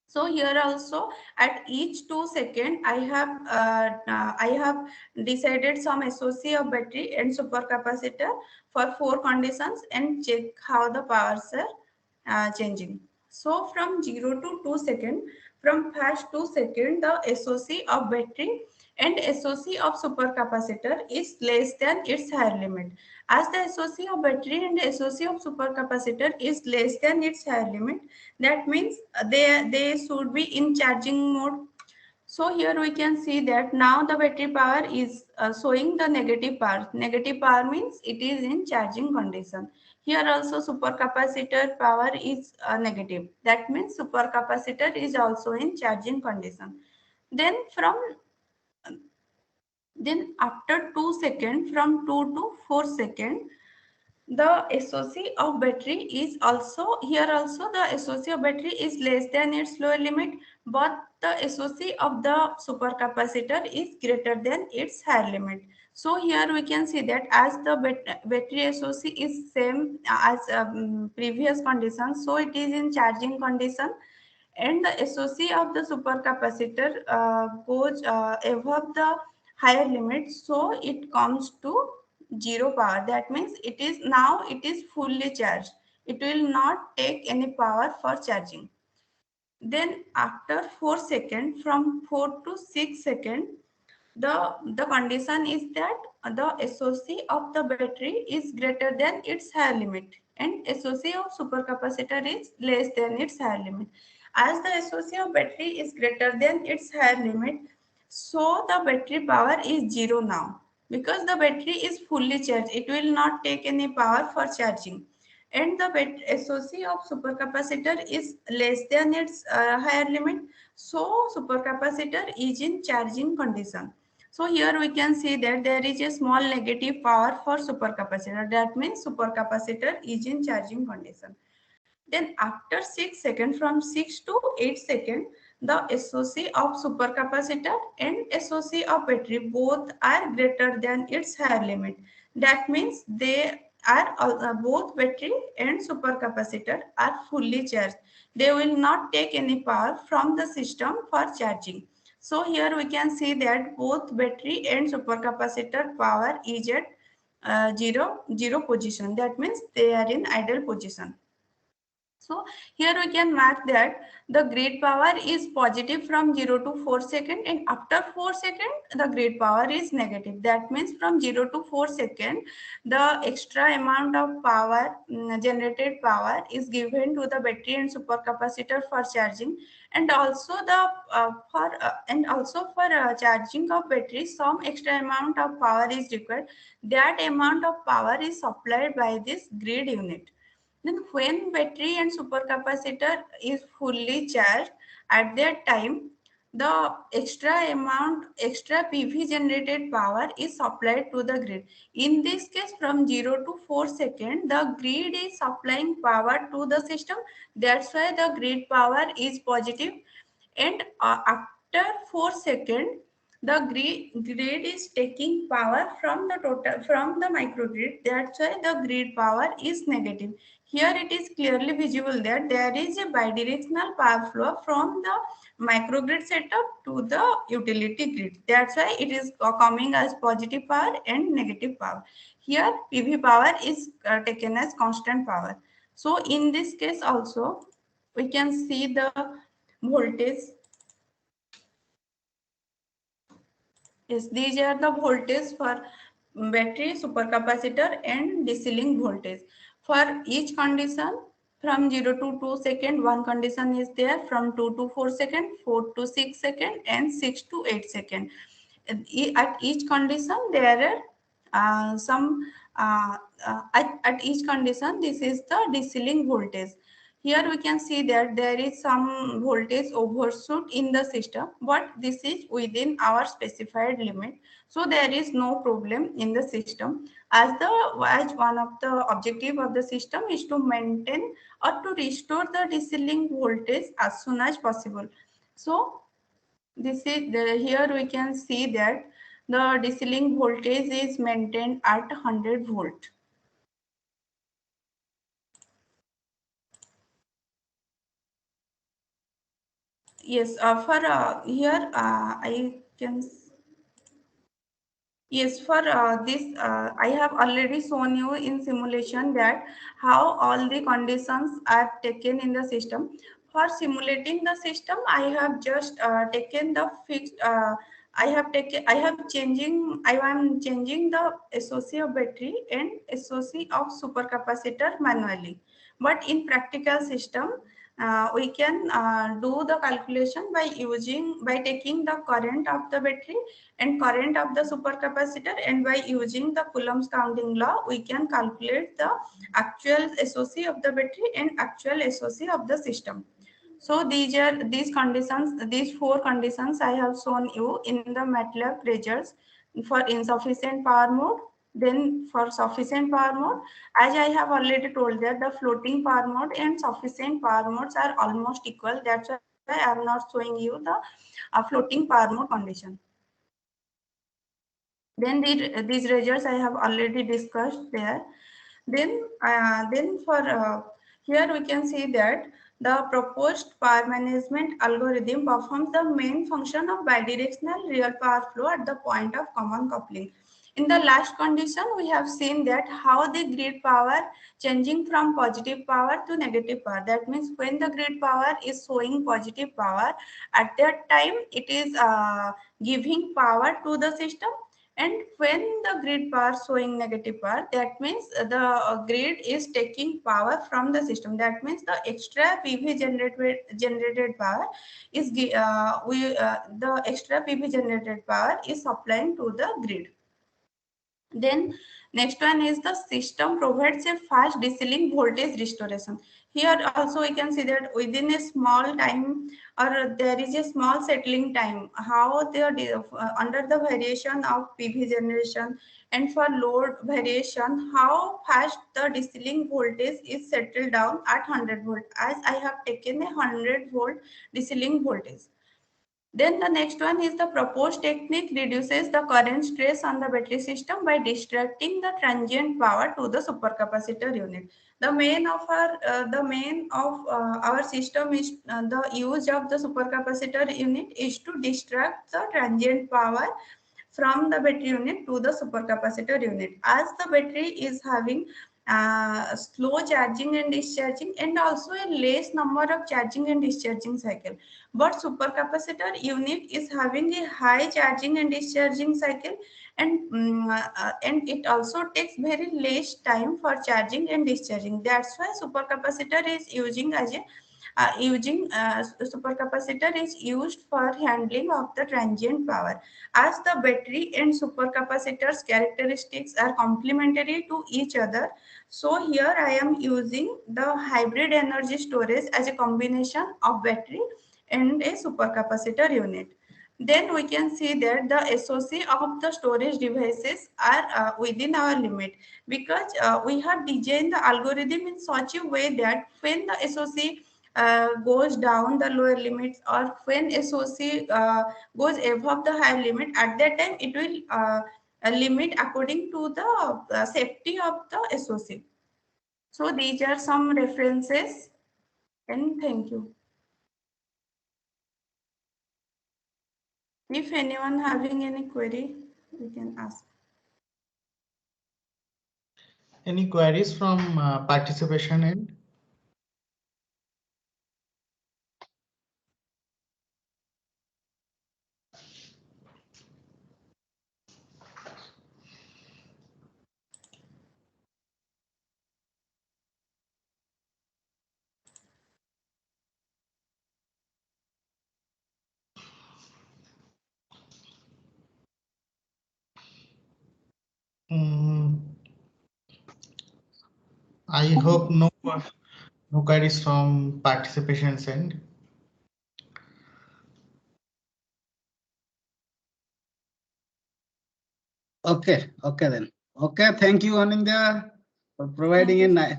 Speaker 2: So here also at each 2 second, I have decided some SOC of battery and supercapacitor for 4 conditions and check how the powers are changing. So from 0 to 2 second, from first 2 second, the SOC of battery and SOC of supercapacitor is less than its higher limit. As the SOC of battery and SOC of supercapacitor is less than its higher limit, that means they should be in charging mode. So here we can see that now the battery power is showing the negative power. Negative power means it is in charging condition. Here also supercapacitor power is negative. That means supercapacitor is also in charging condition. Then then after 2 second, from 2 to 4 second, the SOC of battery is also here, also the SOC of battery is less than its lower limit, but the SOC of the supercapacitor is greater than its higher limit. So here we can see that as the battery SOC is same as previous condition, so it is in charging condition, and the SOC of the supercapacitor goes above the higher limit, so it comes to zero power. That means it is fully charged. It will not take any power for charging. Then after 4 second, from 4 to 6 second, the condition is that the SOC of the battery is greater than its higher limit, and SOC of supercapacitor is less than its higher limit. As the SOC of battery is greater than its higher limit, so the battery power is zero now, because the battery is fully charged. It will not take any power for charging, and the SOC of supercapacitor is less than its higher limit, so supercapacitor is in charging condition. So here we can see that there is a small negative power for supercapacitor. That means supercapacitor is in charging condition. Then after 6 seconds, from 6 to 8 seconds, the SOC of supercapacitor and SOC of battery both are greater than its higher limit. That means they are both battery and supercapacitor are fully charged. They will not take any power from the system for charging. So here we can see that both battery and supercapacitor power is at zero position. That means they are in idle position. So here we can mark that the grid power is positive from 0 to 4 second, and after 4 second the grid power is negative. That means from 0 to 4 second the extra amount of power, generated power, is given to the battery and supercapacitor for charging, and also for charging of battery some extra amount of power is required. That amount of power is supplied by this grid unit. Then when battery and supercapacitor is fully charged, at that time the extra PV generated power is supplied to the grid. In this case, from 0 to 4 second, the grid is supplying power to the system. That's why the grid power is positive. And after 4 second, the grid is taking power from the microgrid. That's why the grid power is negative. Here it is clearly visible that there is a bidirectional power flow from the microgrid setup to the utility grid. That's why it is coming as positive power and negative power. Here PV power is taken as constant power. So in this case also we can see the voltage. Yes, these are the voltage for battery, supercapacitor and DC link voltage. For each condition, from 0 to 2 second, one condition is there. From 2 to 4 second, 4 to 6 second, and 6 to 8 second. At each condition, there are at each condition, this is the DC link voltage. Here we can see that there is some voltage overshoot in the system, but this is within our specified limit. So there is no problem in the system, as one of the objective of the system is to maintain or to restore the DC link voltage as soon as possible. So here we can see that the DC link voltage is maintained at 100 volt. Yes, for here I can. Yes, for this, I have already shown you in simulation that how all the conditions are taken in the system. For simulating the system, I have just taken the fixed. I am changing the SOC of battery and SOC of supercapacitor manually. But in practical system, we can do the calculation by taking the current of the battery and current of the supercapacitor, and by using the Coulomb's counting law we can calculate the actual SOC of the battery and actual SOC of the system. So these conditions, these four conditions I have shown you in the MATLAB results for insufficient power mode. Then for sufficient power mode, as I have already told that the floating power mode and sufficient power modes are almost equal. That's why I am not showing you the floating power mode condition. Then these results I have already discussed there. Then for here we can see that the proposed power management algorithm performs the main function of bidirectional real power flow at the point of common coupling. In the last condition, we have seen that how the grid power changing from positive power to negative power. That means when the grid power is showing positive power, at that time it is giving power to the system, and when the grid power showing negative power, that means the grid is taking power from the system. That means the extra PV generated power is the extra PV generated power is supplying to the grid. Then next one is the system provides a fast DC-link voltage restoration. Here also we can see that within a small time, or there is a small settling time, how they are under the variation of PV generation, and for load variation, how fast the DC-link voltage is settled down at 100 volt, as I have taken a 100 volt DC-link voltage. Then the next one is the proposed technique reduces the current stress on the battery system by distracting the transient power to the supercapacitor unit. The main of our system is the use of the supercapacitor unit is to distract the transient power from the battery unit to the supercapacitor unit, as the battery is having slow charging and discharging, and also a less number of charging and discharging cycle. But supercapacitor unit is having a high charging and discharging cycle, and it also takes very less time for charging and discharging. That's why supercapacitor is using supercapacitor is used for handling of the transient power, as the battery and supercapacitor's characteristics are complementary to each other. So here I am using the hybrid energy storage as a combination of battery and a supercapacitor unit. Then we can see that the SOC of the storage devices are within our limit, because we have designed the algorithm in such a way that when the SOC goes down the lower limits, or when SOC goes above the higher limit, at that time it will limit according to the safety of the SOC. So these are some references, and thank you. If anyone having any query, we can ask.
Speaker 3: Any queries from participation end? I hope no queries from participants end.
Speaker 1: Okay then. Okay, thank you, Anindya, for providing a nice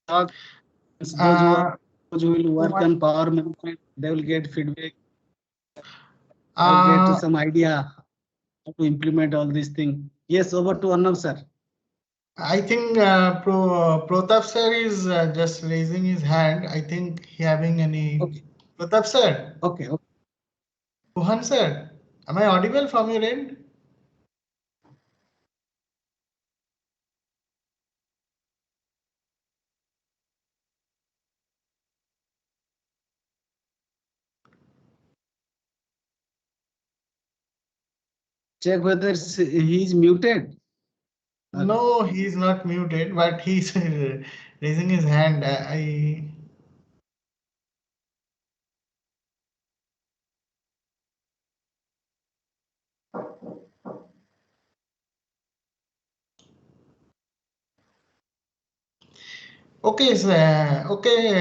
Speaker 1: talk. Those who will work on power management, they will get feedback. They'll get some idea how to implement all these things. Yes, over to Arnav sir.
Speaker 3: I think Pratap sir is just raising his hand. I think he having any.
Speaker 1: Okay.
Speaker 3: Pratap sir.
Speaker 1: Okay.
Speaker 3: Mohan sir, am I audible from your end?
Speaker 1: check whether he is muted.
Speaker 3: No, he's not muted, but he's raising his hand. I Okay,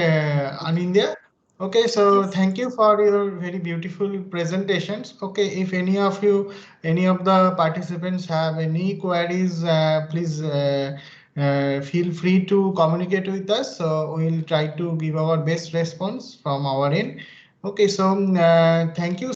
Speaker 3: Anindya. Okay, so
Speaker 2: Yes.
Speaker 3: thank you for your very beautiful presentations. Okay, if any of you, any of the participants have any queries, please feel free to communicate with us. So we'll try to give our best response from our end. Okay, so thank you.